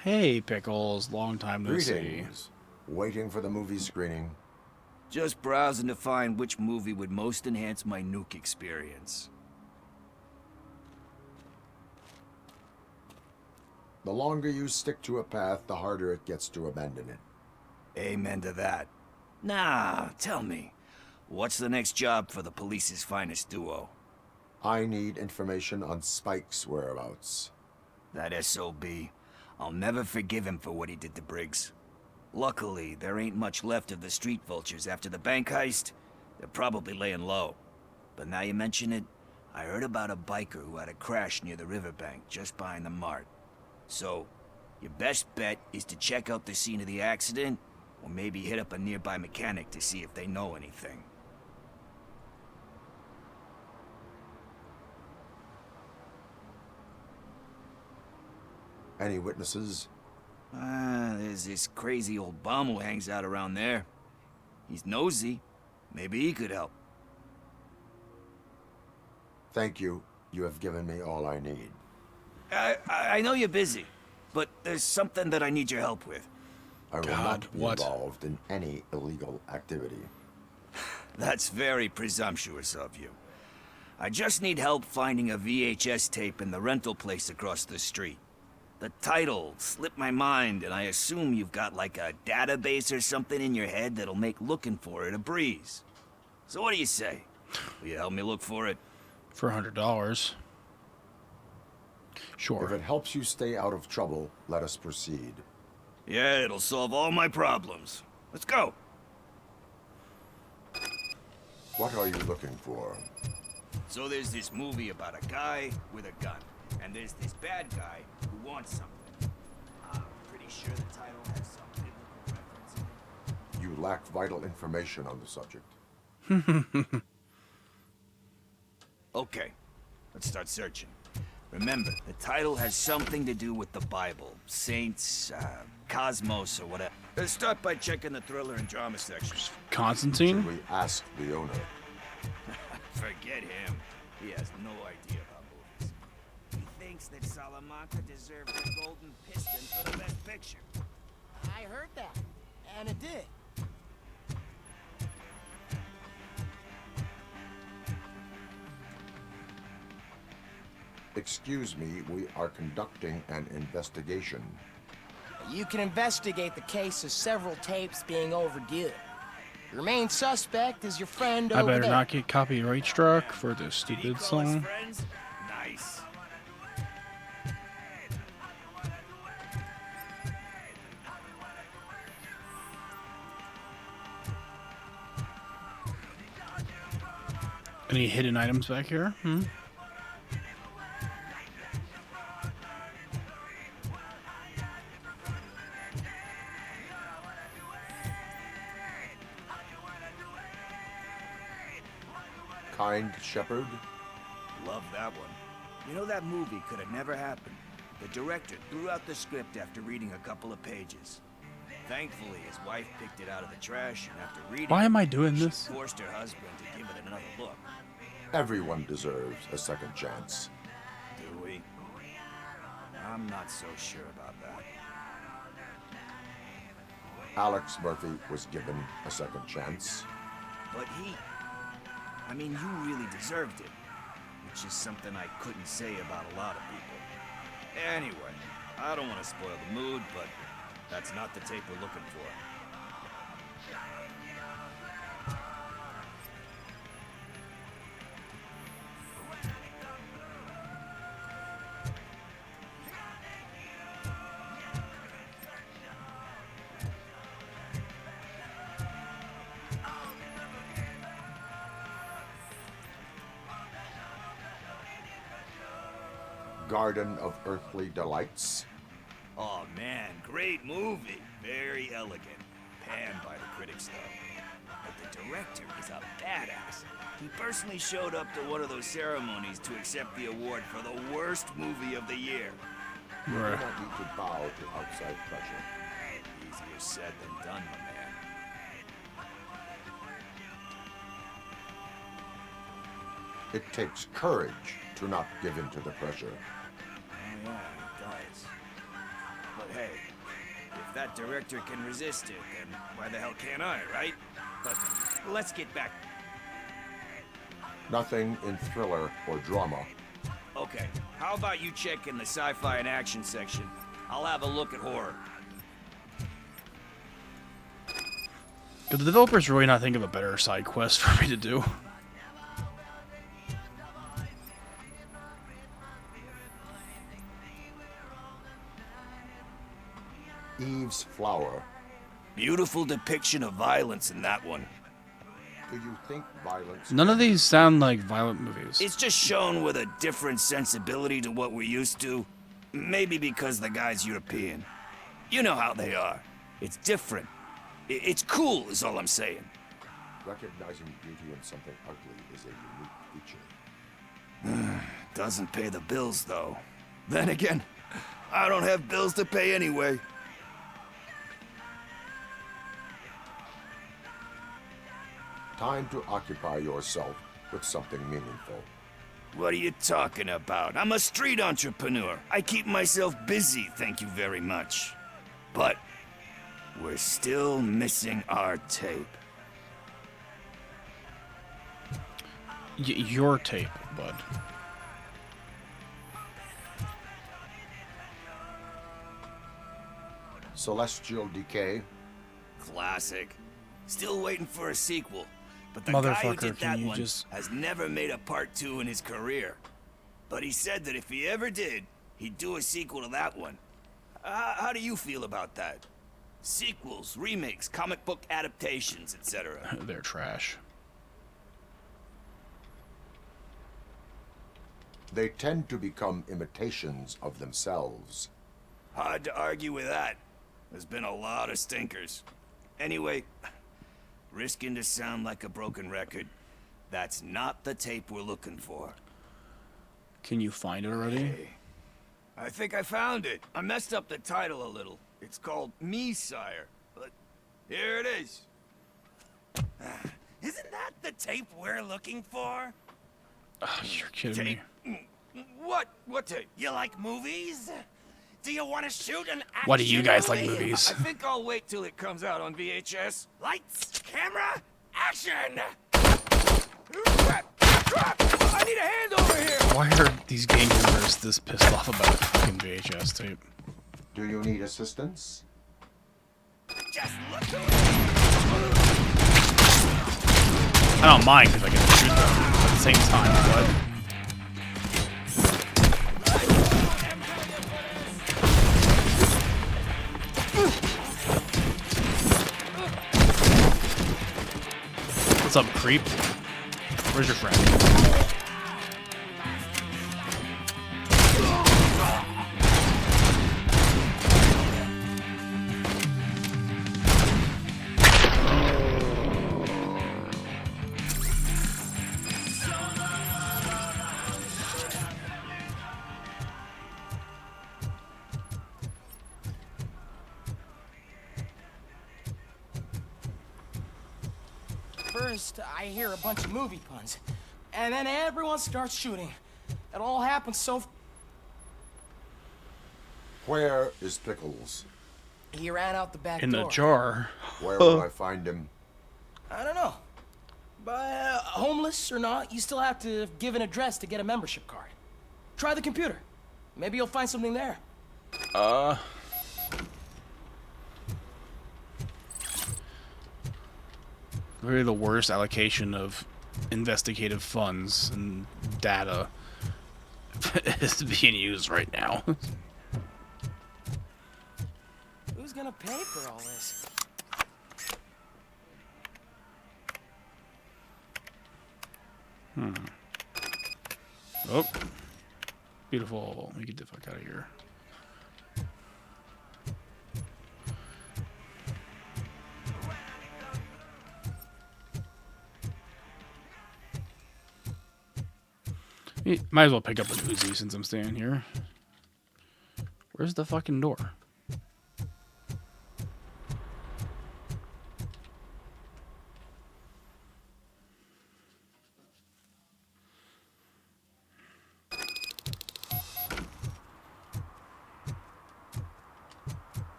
Hey, Pickles. Long time no see. Greetings. Waiting for the movie screening. Just browsing to find which movie would most enhance my nuke experience. The longer you stick to a path, the harder it gets to abandon it. Amen to that. Nah, tell me. What's the next job for the police's finest duo? I need information on Spike's whereabouts. That SOB. I'll never forgive him for what he did to Briggs. Luckily, there ain't much left of the street vultures after the bank heist. They're probably laying low. But now you mention it, I heard about a biker who had a crash near the riverbank just behind the mart. So, your best bet is to check out the scene of the accident, or maybe hit up a nearby mechanic to see if they know anything. Any witnesses? There's this crazy old bum who hangs out around there. He's nosy. Maybe he could help. Thank you. You have given me all I need. I know you're busy, but there's something that I need your help with. I will not be involved in any illegal activity. That's very presumptuous of you. I just need help finding a VHS tape in the rental place across the street. The title slipped my mind, and I assume you've got like a database or something in your head that'll make looking for it a breeze. So what do you say? Will you help me look for it? For $100. Sure. If it helps you stay out of trouble, let us proceed. Yeah, it'll solve all my problems. Let's go. What are you looking for? So there's this movie about a guy with a gun, and there's this bad guy who wants something. I'm pretty sure the title has some biblical reference in it. You lack vital information on the subject. Okay, let's start searching. Remember, the title has something to do with the Bible, saints, cosmos, or whatever. Let's start by checking the thriller and drama sections. Constantine? Should we ask the owner? Forget him. He has no idea about movies. He thinks that Salamanca deserved the Golden Piston for the best picture. I heard that, and it did. Excuse me, we are conducting an investigation. You can investigate the case of several tapes being overdue. Your main suspect is your friend I over better there. not get copyright struck for this stupid song. Nice. Any hidden items back here? Kind Shepherd? Love that one. You know, that movie could have never happened. The director threw out the script after reading a couple of pages. Thankfully, his wife picked it out of the trash, and after reading Why am I it, doing she this? forced her husband to give it another look. Everyone deserves a second chance. Do we? I'm not so sure about that. Alex Murphy was given a second chance. But I mean, you really deserved it. Which is something I couldn't say about a lot of people. Anyway, I don't want to spoil the mood, but that's not the tape we're looking for. Garden of Earthly Delights. Oh man, great movie. Very elegant. Panned by the critics though. But the director is a badass. He personally showed up to one of those ceremonies to accept the award for the worst movie of the year. You do not need to bow to outside pressure. Easier said than done, my man. It takes courage to not give in to the pressure. Oh yeah, it does. But hey, if that director can resist it, then why the hell can't I, right? But let's get back. Nothing in thriller or drama. Okay, how about you check in the sci-fi and action section? I'll have a look at horror. Could the developers really not think of a better side quest for me to do? Eve's Flower. Beautiful depiction of violence in that one. Do you think violence... None of these sound like violent movies. It's just shown with a different sensibility to what we're used to. Maybe because the guy's European. You know how they are. It's different. It's cool, is all I'm saying. Recognizing beauty in something ugly is a unique feature. Doesn't pay the bills, though. Then again, I don't have bills to pay anyway. Time to occupy yourself with something meaningful. What are you talking about? I'm a street entrepreneur. I keep myself busy, thank you very much. But we're still missing our tape. Your tape, bud. Celestial Decay. Classic. Still waiting for a sequel. But the guy who Motherfucker, did can that you one just... has never made a part 2 in his career. But he said that if he ever did, he'd do a sequel to that one. How do you feel about that? Sequels, remakes, comic book adaptations, etc. They're trash. They tend to become imitations of themselves. Hard to argue with that. There's been a lot of stinkers. Anyway, risking to sound like a broken record, that's not the tape we're looking for. Can you find it already? Hey, I think I found it. I messed up the title a little. It's called Me, Sire. But here it is. Isn't that the tape we're looking for? Oh, you're kidding me. What? What tape? You like movies? Do you want to shoot an action Why do you guys like movie? movies? I think I'll wait till it comes out on VHS. Lights, camera, action! I need a hand over here! Why are these game owners this pissed off about a fucking VHS tape? Do you need assistance? Just look to I don't mind because I get to shoot them at the same time, but... What's up, creep? Where's your friend? First, I hear a bunch of movie puns, and then everyone starts shooting. It all happens so... Where is Pickles? He ran out the back In door. the jar. Where will I find him? I don't know. But homeless or not, you still have to give an address to get a membership card. Try the computer. Maybe you'll find something there. Really the worst allocation of investigative funds and data is being used right now. Who's gonna pay for all this? Oh. Beautiful. Let me get the fuck out of here. Might as well pick up an Uzi since I'm staying here. Where's the fucking door?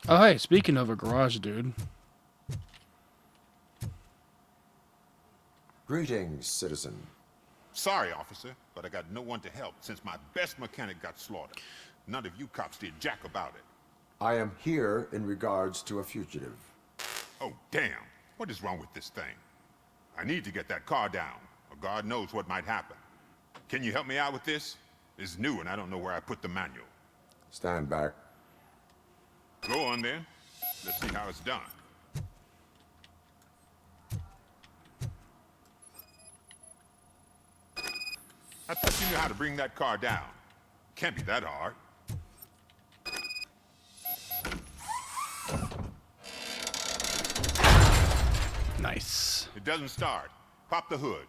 Oh, hey, speaking of a garage, dude. Greetings, citizen. Sorry, officer, but I got no one to help since my best mechanic got slaughtered. None of you cops did jack about it. I am here in regards to a fugitive. Oh, damn. What is wrong with this thing? I need to get that car down, or God knows what might happen. Can you help me out with this? It's new and I don't know where I put the manual. Stand back. Go on then. Let's see how it's done. I thought you knew how to bring that car down. Can't be that hard. Nice. It doesn't start. Pop the hood.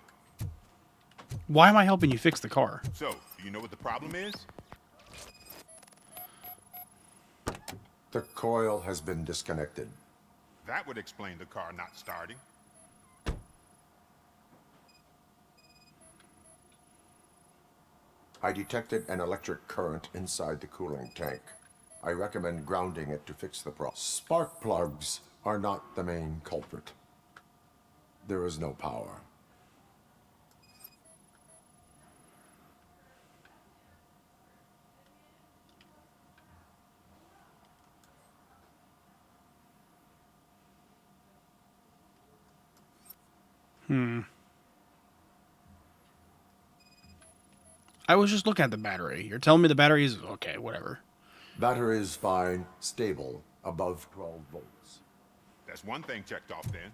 Why am I helping you fix the car? So, do you know what the problem is? The coil has been disconnected. That would explain the car not starting. I detected an electric current inside the cooling tank. I recommend grounding it to fix the problem. Spark plugs are not the main culprit. There is no power. I was just looking at the battery. You're telling me the battery is okay, whatever. Battery is fine, stable, above 12 volts. That's one thing checked off then.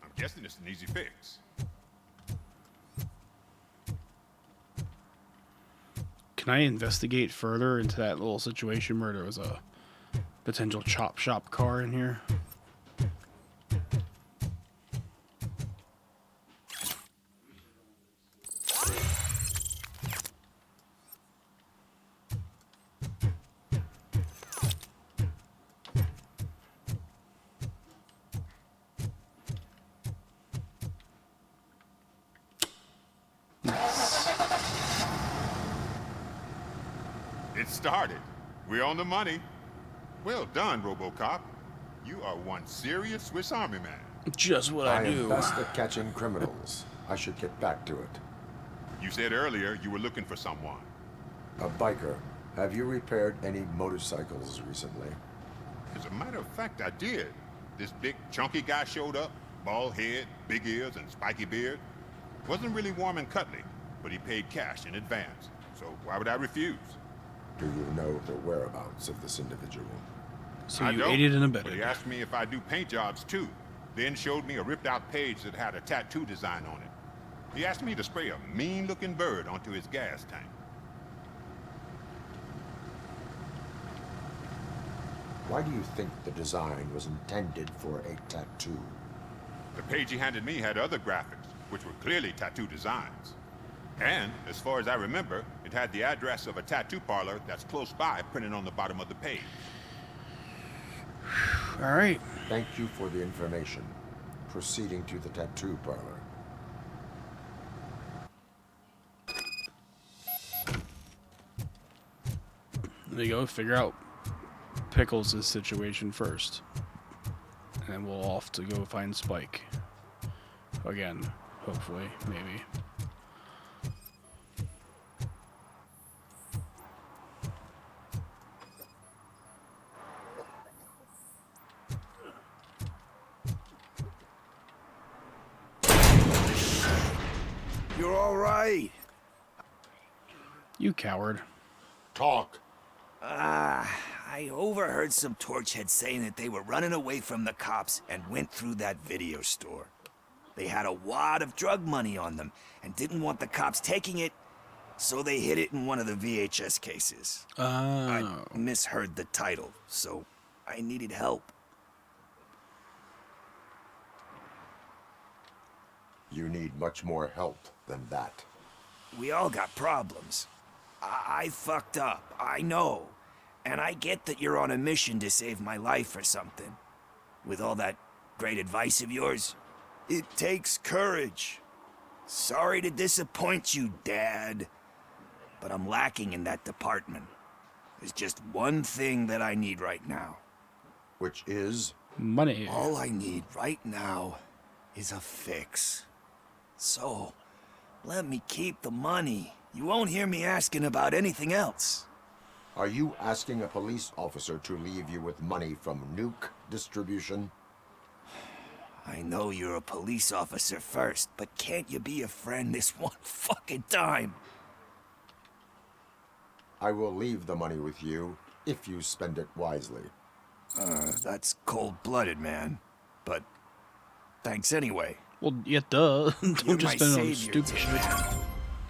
I'm guessing it's an easy fix. Can I investigate further into that little situation where there was a potential chop shop car in here? It started. We're on the money. Well done, Robocop. You are one serious Swiss Army man. Just what I do. am best at catching criminals. I should get back to it. You said earlier you were looking for someone. A biker. Have you repaired any motorcycles recently? As a matter of fact, I did. This big, chunky guy showed up. Bald head, big ears, and spiky beard. Wasn't really warm and cuddly, but he paid cash in advance. So why would I refuse? Do you know the whereabouts of this individual? So I you don't, aided and but abetted. he asked me if I do paint jobs too. Then showed me a ripped out page that had a tattoo design on it. He asked me to spray a mean looking bird onto his gas tank. Why do you think the design was intended for a tattoo? The page he handed me had other graphics, which were clearly tattoo designs. And, as far as I remember, it had the address of a tattoo parlor that's close by printed on the bottom of the page. All right. Thank you for the information. Proceeding to the tattoo parlor. There you go. Figure out Pickles' situation first. And then we'll off to go find Spike. Again, hopefully, maybe. You're all right. You coward. Talk. I overheard some torchheads saying that they were running away from the cops and went through that video store. They had a wad of drug money on them and didn't want the cops taking it, so they hid it in one of the VHS cases. Oh. I misheard the title, so I needed help. You need much more help than that. We all got problems. I fucked up, I know. And I get that you're on a mission to save my life or something. With all that great advice of yours, it takes courage. Sorry to disappoint you, Dad. But I'm lacking in that department. There's just one thing that I need right now. Which is? Money. All I need right now is a fix. So, let me keep the money. You won't hear me asking about anything else. Are you asking a police officer to leave you with money from nuke distribution? I know you're a police officer first, but can't you be a friend this one fucking time? I will leave the money with you if you spend it wisely. That's cold-blooded, man. But thanks anyway. Well, yeah, duh. Don't You're just my spend it on savior, stupid Tim. shit.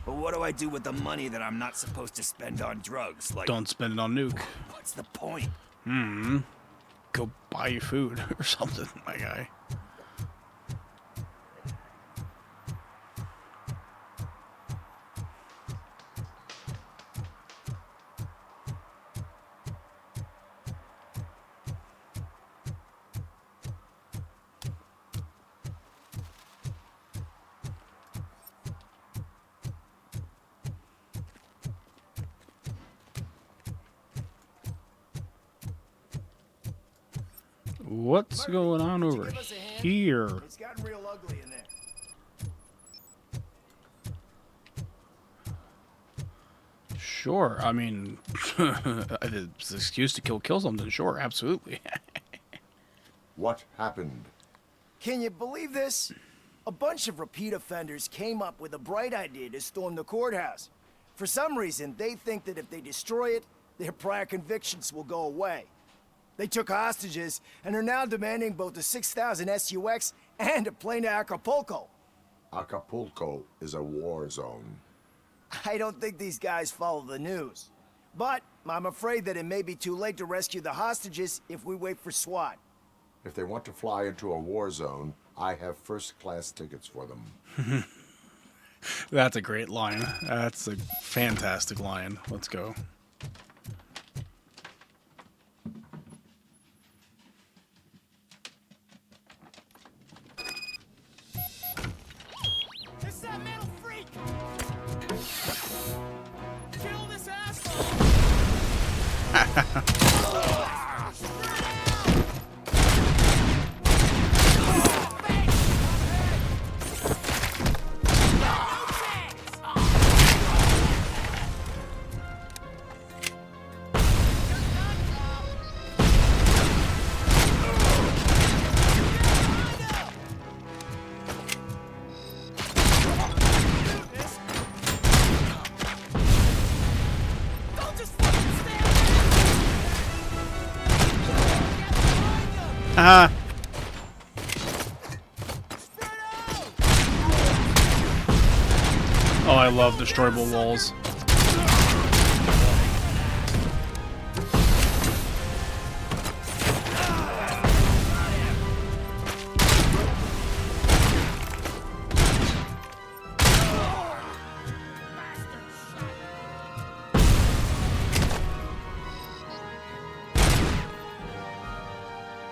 But what do I do with the money that I'm not supposed to spend on drugs? Like, Don't spend it on nuke. what's the point? Go buy you food or something, my guy. What's going on over here? It's gotten real ugly in there. Sure. I mean, it's an excuse to kill something. Sure, absolutely. What happened? Can you believe this? A bunch of repeat offenders came up with a bright idea to storm the courthouse. For some reason, they think that if they destroy it, their prior convictions will go away. They took hostages and are now demanding both the 6,000 SUX and a plane to Acapulco. Acapulco is a war zone. I don't think these guys follow the news. But I'm afraid that it may be too late to rescue the hostages if we wait for SWAT. If they want to fly into a war zone, I have first-class tickets for them. That's a great line. That's a fantastic line. Let's go. It's that metal freak! Kill this asshole! Oh, I love destroyable walls.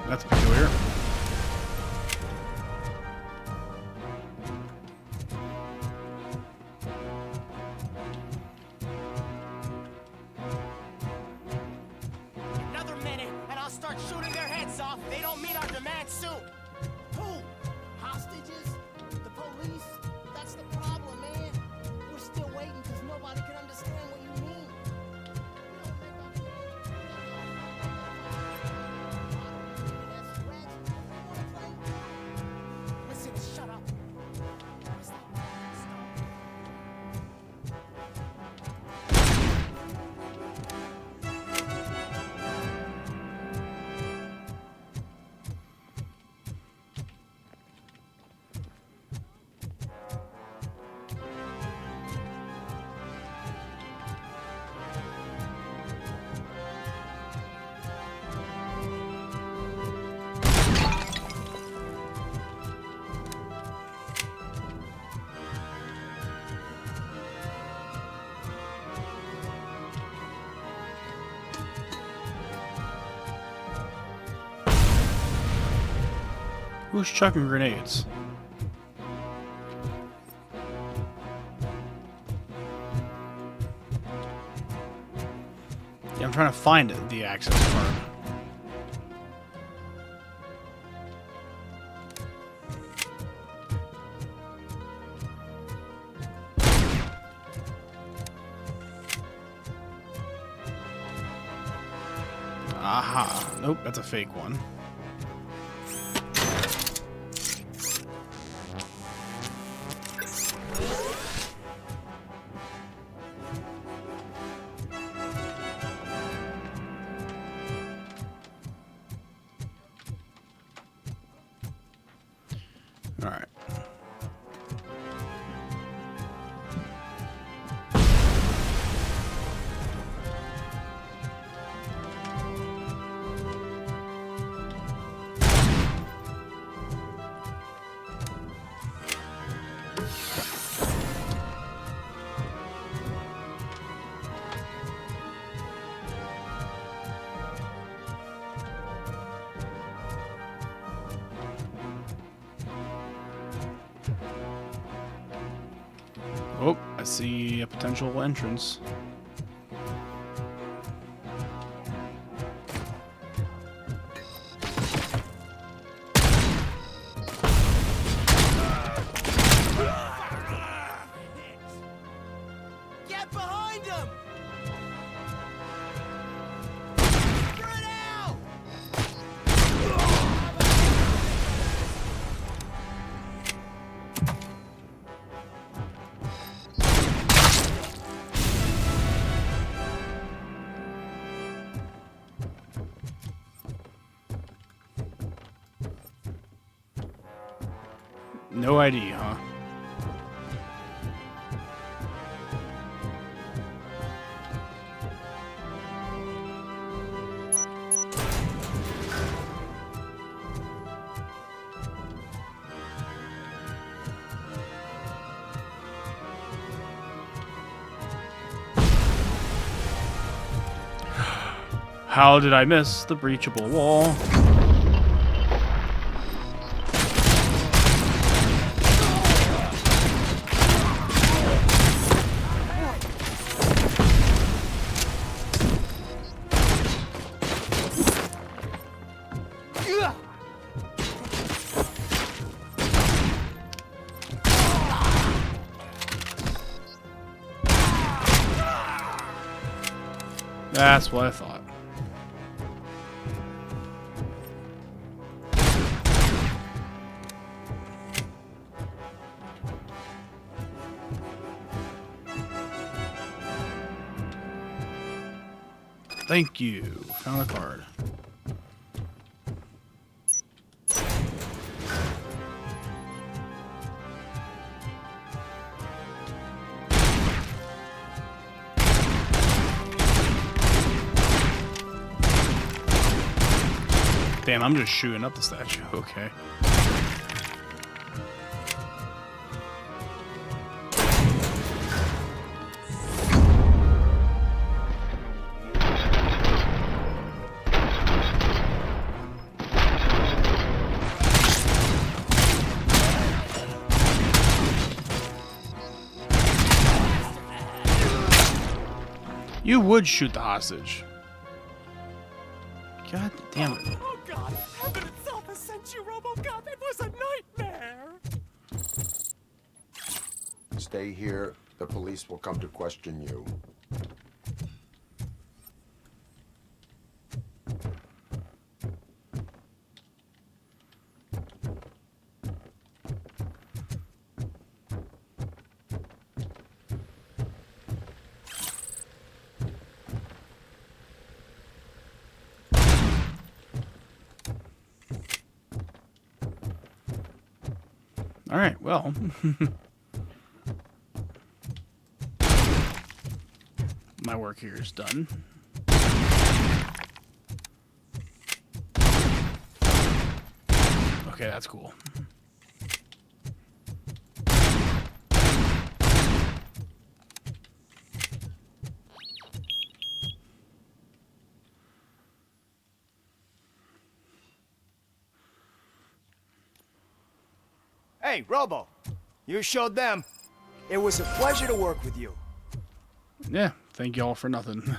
That's peculiar. Another minute, and I'll start shooting their heads off if they don't meet our demands soon. Who? Hostages? The police? That's the problem, man. We're still waiting because nobody can understand what you mean. Listen, shut up. Who's chucking grenades? Yeah, I'm trying to find the access card. Aha. Nope, that's a fake one. All right. Oh, I see a potential entrance. No ID, huh? How did I miss the breachable wall? That's what I thought. Thank you. Found a card. Damn, I'm just shooting up the statue. Okay. You would shoot the hostage. God damn it. Oh God! Heaven itself has sent you, Robocop! It was a nightmare! Stay here. The police will come to question you. All right, well. My work here is done. Okay, that's cool. Hey, Robo. You showed them. It was a pleasure to work with you. Yeah, thank y'all for nothing.